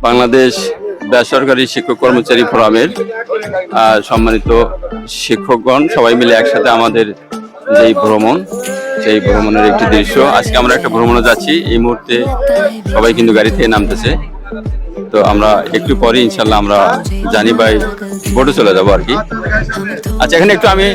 বাংলাদেশ বেসরকারি শিক্ষক কর্মচারী ফোরামের সম্মানিত শিক্ষকগণ সবাই মিলে একসাথে আমাদের যেই ভ্রমণ, সেই ভ্রমণের একটি দৃশ্য। আজকে আমরা একটা ভ্রমণে যাচ্ছি। এই মুহূর্তে সবাই কিন্তু গাড়ি থেকে নামতেছে। তো আমরা একটু পরে ইনশাল্লাহ আমরা জানি ভাই বোটে চলে যাবো আর কি। আচ্ছা, এখানে একটু আমি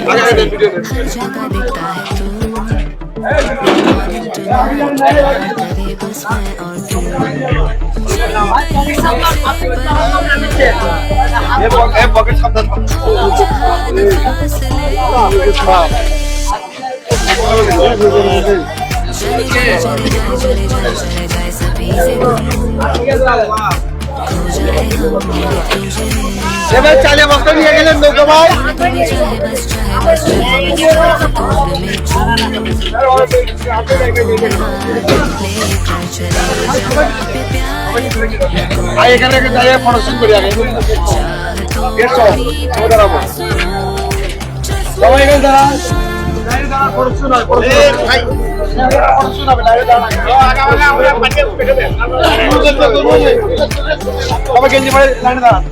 চালে বস্তা নিয়ে গেলেন নৌকা ভাই। এখানে যাই ফটোশুট করি আগে। সবাই এখানে দাঁড়ান। গেঞ্জি পরে লাইনে দাঁড়ান।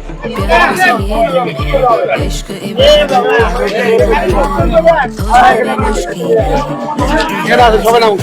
সবাই নাম